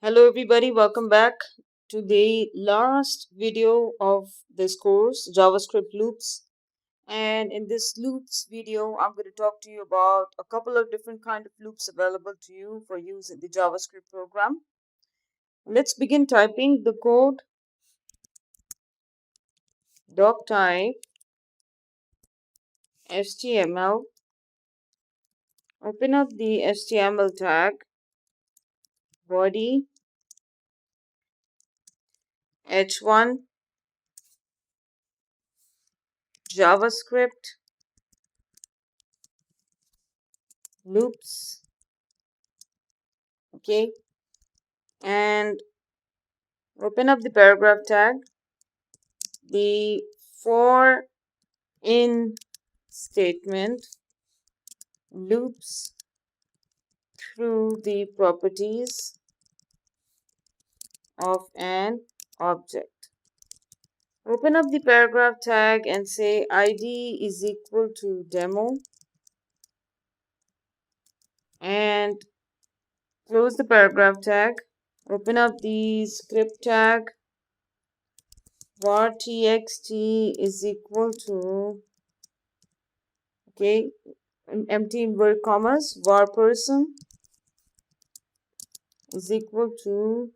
Hello everybody, welcome back to the last video of this course, JavaScript loops. And in this loops video, I'm going to talk to you about a couple of different kind of loops available to you for use in the JavaScript program. Let's begin typing the code. Doc type HTML. Open up the HTML tag, body, h1, JavaScript, loops, okay, and open up the paragraph tag, the for in statement loops through the properties of an object. Open up the paragraph tag and say id is equal to demo and close the paragraph tag. Open up the script tag var txt is equal to empty inverted commas var person is equal to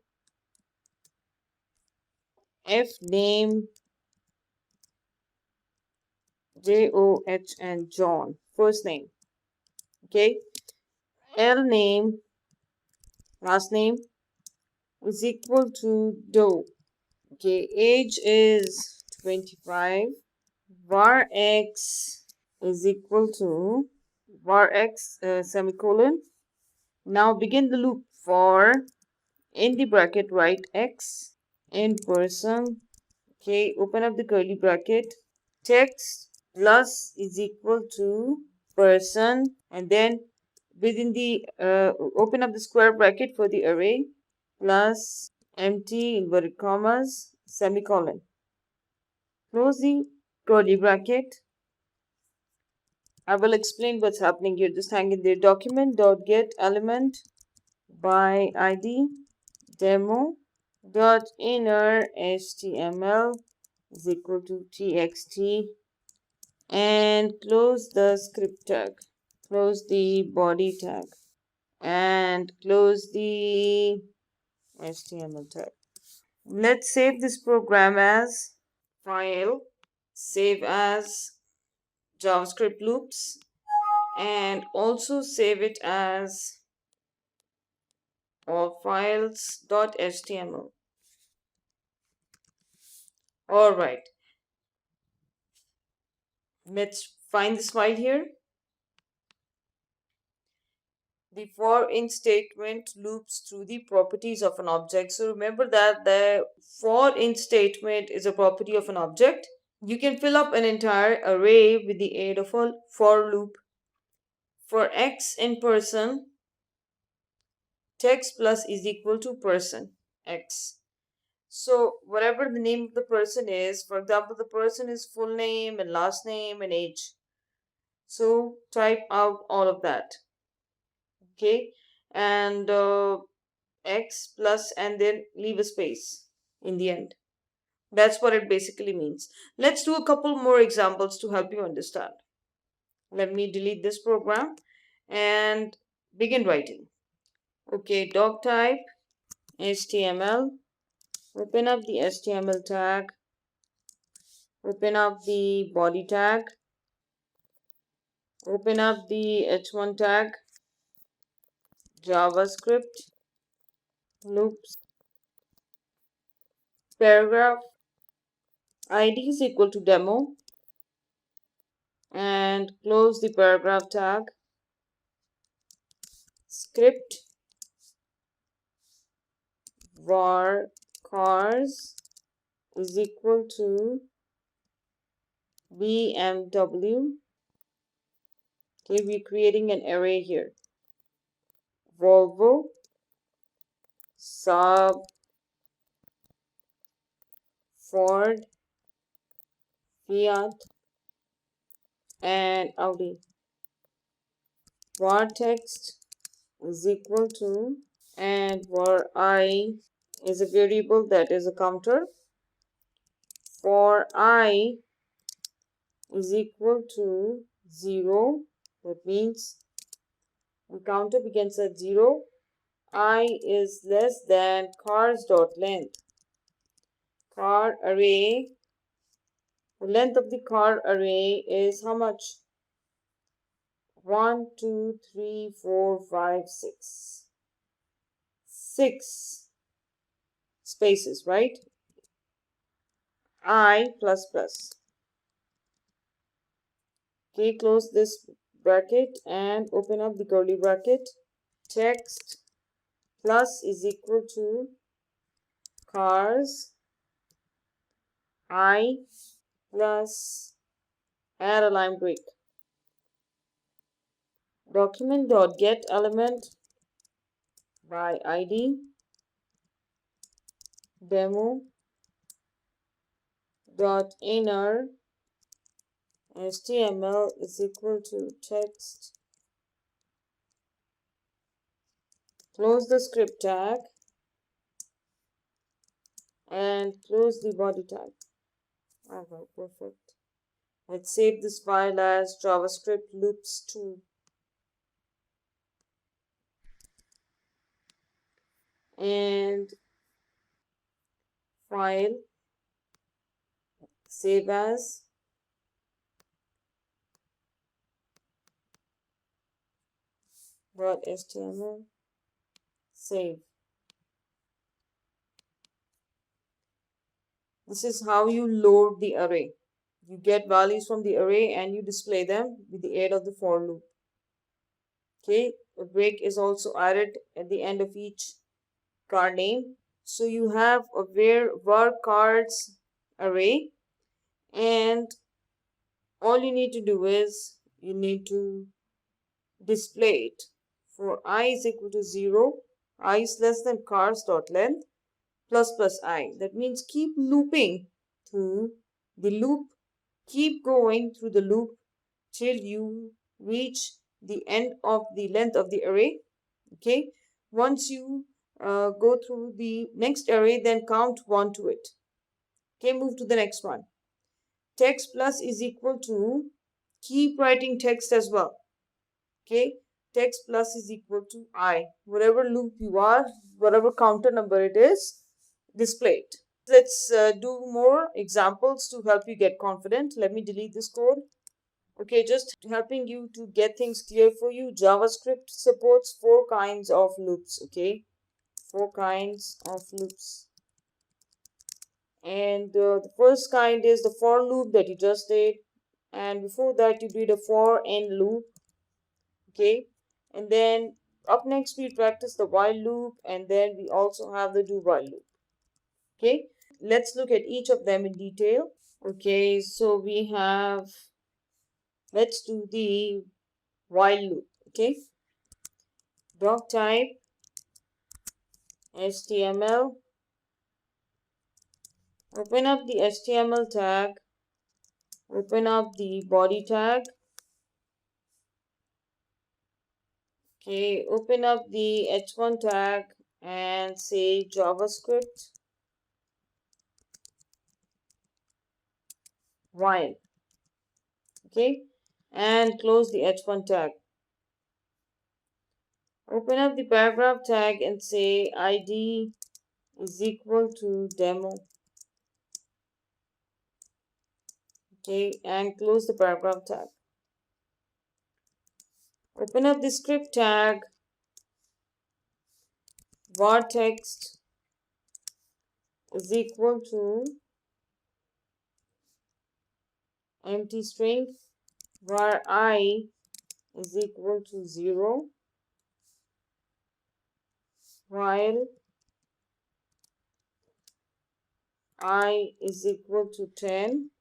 f name John, John, first name, okay, L name, last name is equal to Doe, okay, age is 25, var x is equal to var x semicolon. Now begin the loop for in the bracket write x in person, okay, open up the curly bracket, text plus is equal to person, and then within the open up the square bracket for the array plus empty inverted commas semicolon, close the curly bracket. I will explain what's happening here. Just hang in there. Document dot get element by id demo dot inner html is equal to txt and close the script tag, close the body tag, and close the HTML tag. Let's save this program as file, save as JavaScript loops, and also save it as all files.html. All right, let's find this file here. The for in statement loops through the properties of an object. So remember that the for in statement is a property of an object. You can fill up an entire array with the aid of a for loop. For x in person, text plus is equal to person x. So whatever the name of the person is, for example, the person is full name and last name and age. So type out all of that. Okay, and x plus and then leave a space in the end. That's what it basically means. Let's do a couple more examples to help you understand. Let me delete this program and begin writing. Okay, doc type HTML. Open up the HTML tag. Open up the body tag. Open up the h1 tag. JavaScript loops. Paragraph id is equal to demo and close the paragraph tag. Script var cars is equal to BMW. Okay, we're creating an array here. Volvo, Saab, Ford, Fiat, and Audi. Var text is equal to and var I is a variable that is a counter. For I is equal to 0, that means the counter begins at 0. I is less than cars dot length. Car array, the length of the car array is how much? 1, 2, 3, 4, 5, 6. 6 spaces, right? I plus plus. Okay, close this bracket and open up the curly bracket. Text plus is equal to cars I plus add a line break. Document dot get element by ID demo dot inner HTML is equal to text. Close the script tag and close the body tag. Okay, perfect. Let's save this file as JavaScript loops 2. And file, save as, .html, save. This is how you load the array. You get values from the array and you display them with the aid of the for loop. Okay, a break is also added at the end of each card name. So you have a var cards array, and all you need to do is you need to display it. For I is equal to 0, I is less than cars dot length plus plus I. That means keep looping through the loop, keep going through the loop till you reach the end of the length of the array. Okay, once you go through the next array, then count 1 to it. Okay, move to the next one. Text plus is equal to, keep writing text as well. Okay, text plus is equal to I. Whatever loop you are, whatever counter number it is, display it. Let's do more examples to help you get confident. Let me delete this code. Okay, just helping you to get things clear for you. JavaScript supports 4 kinds of loops. Okay, 4 kinds of loops. And the first kind is the for loop that you just did. And before that, you did a for end loop. Okay, and then up next we practice the while loop, and then we also have the do while loop. Okay, let's look at each of them in detail. Okay, so we have, let's do the while loop. Okay, doc type HTML, open up the HTML tag, open up the body tag. Okay, open up the h1 tag and say JavaScript while. Okay, and close the h1 tag. Open up the paragraph tag and say ID is equal to demo. Okay, and close the paragraph tag. Open up the script tag, var text is equal to empty string, var I is equal to 0, while I is equal to 10.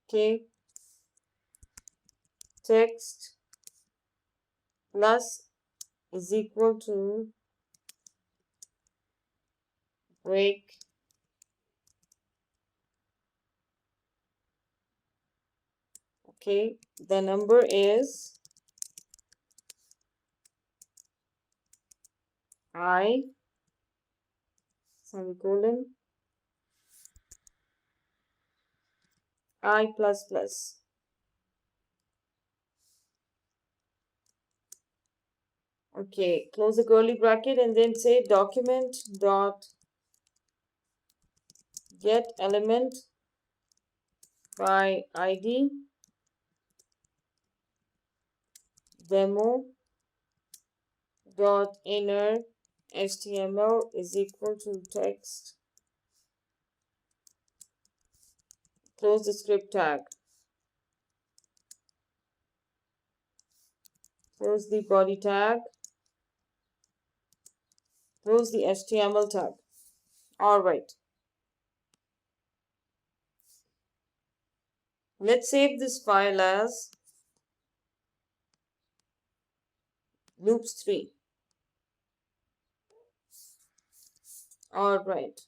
Okay, text plus is equal to break. Okay, the number is I semicolon I plus plus. Okay, close the curly bracket and then say document dot get element by ID demo dot inner HTML is equal to text. Close the script tag. Close the body tag. Close the HTML tag. All right. Let's save this file as loops3. All right.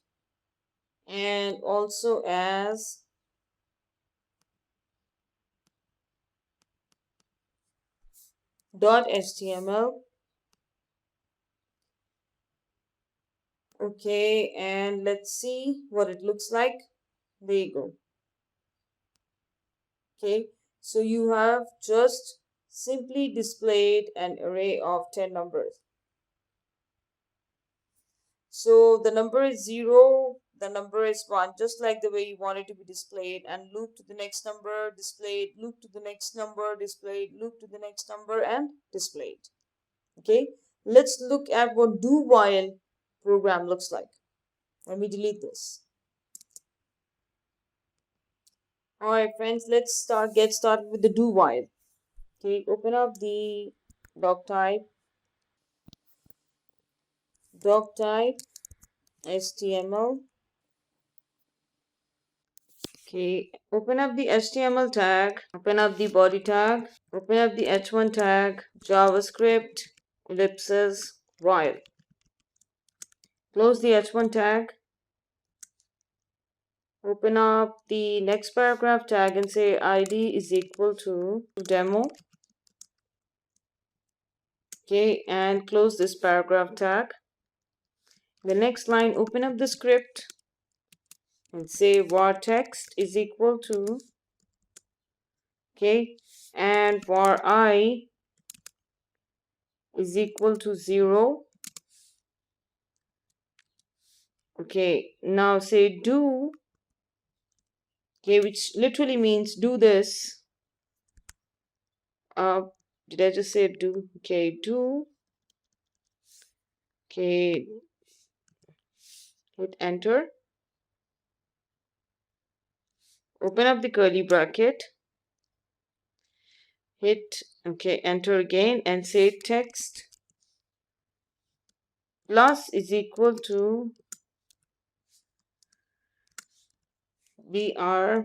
And also as .html. Okay, and let's see what it looks like. There you go. Okay, so you have just simply displayed an array of 10 numbers. So the number is 0, the number is 1, just like the way you want it to be displayed, and loop to the next number, displayed, loop to the next number, displayed, loop to the next number, and displayed. Okay, let's look at what do while program looks like. Let me delete this. All right, friends, let's get started with the do while. Okay, open up the doctype HTML. Okay, open up the HTML tag, open up the body tag, open up the h1 tag, JavaScript, ellipses, while. Close the h1 tag, open up the next paragraph tag and say id is equal to demo. Okay, and close this paragraph tag. The next line, open up the script and say var text is equal to, okay, and var I is equal to 0. Okay, now say do, okay, which literally means do this. Did I just say do? Okay, do. Okay, hit enter. Open up the curly bracket. Hit, okay, enter again and say text plus is equal to br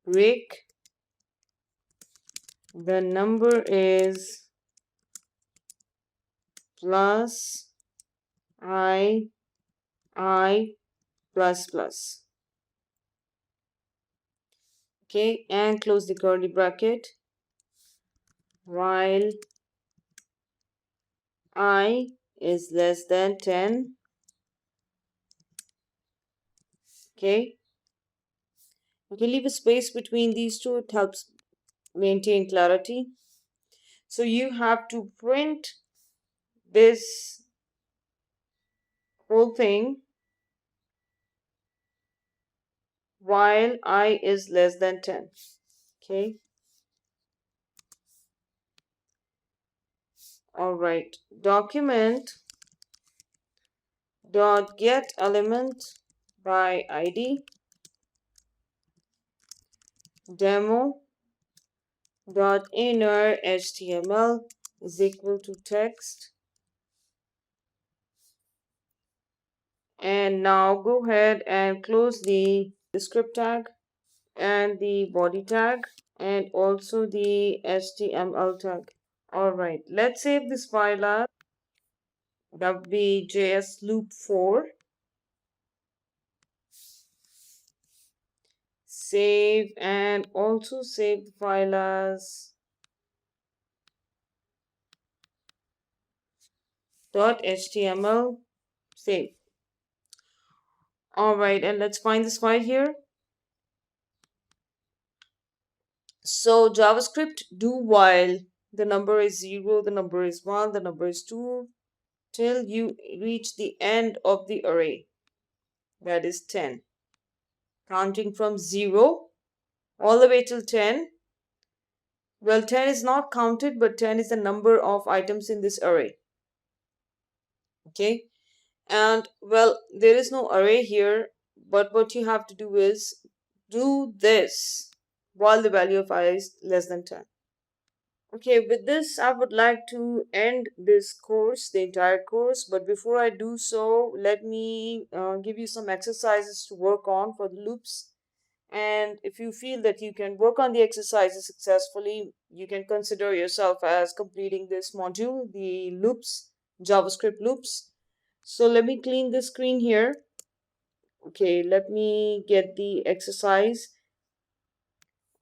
break. The number is plus I plus plus. Okay, and close the curly bracket. While I is less than 10. Okay, you can leave a space between these two, it helps maintain clarity. So you have to print this whole thing while I is less than 10. Okay, all right, document dot get element by id demo dot inner html is equal to text. And now go ahead and close the script tag and the body tag and also the html tag. All right, let's save this file as wjs loop 4. Save and also save the file as .html, save. All right, and let's find this file here. So JavaScript do while the number is 0, the number is 1, the number is 2, till you reach the end of the array, that is 10. Counting from 0 all the way till 10. Well, 10 is not counted, but 10 is the number of items in this array. Okay, and well, there is no array here, but what you have to do is do this while the value of I is less than 10. Okay, with this, I would like to end this course, the entire course. But before I do so, let me give you some exercises to work on for the loops. And if you feel that you can work on the exercises successfully, you can consider yourself as completing this module, the loops, JavaScript loops. So let me clean the screen here. Okay, let me get the exercise.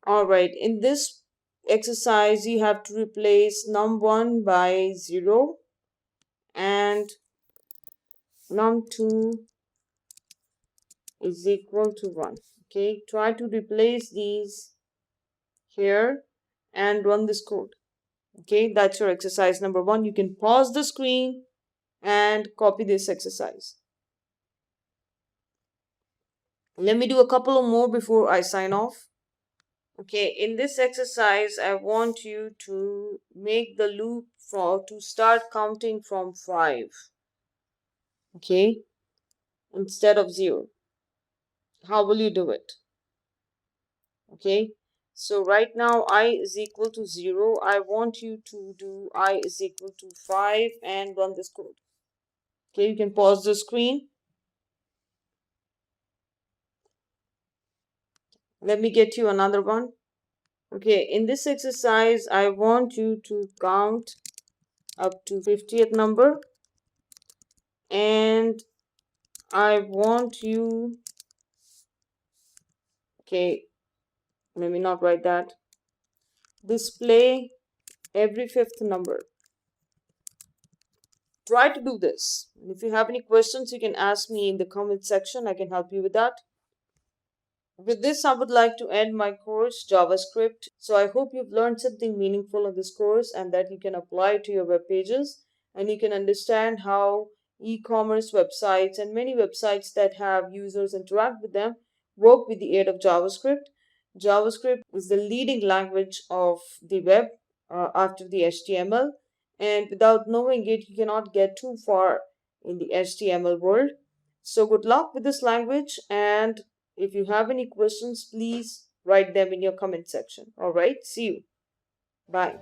All right, in this exercise, you have to replace num1 by 0 and num2 is equal to 1. Okay, try to replace these here and run this code. Okay, that's your exercise number 1. You can pause the screen and copy this exercise. Let me do a couple of more before I sign off. Okay, in this exercise, I want you to make the loop to start counting from 5. Okay, instead of 0. How will you do it? Okay, so right now I is equal to 0. I want you to do I is equal to 5 and run this code. Okay, you can pause the screen. Let me get you another one. Okay, in this exercise, I want you to count up to 50th number, and I want you, okay, let me not write that, display every 5th number. Try to do this. If you have any questions, you can ask me in the comment section. I can help you with that. With this, I would like to end my course, JavaScript. So I hope you've learned something meaningful in this course and that you can apply it to your web pages and you can understand how e-commerce websites and many websites that have users interact with them work with the aid of JavaScript. JavaScript is the leading language of the web after the HTML, and without knowing it, you cannot get too far in the HTML world. So good luck with this language, and if you have any questions, please write them in your comment section. All right, see you. Bye.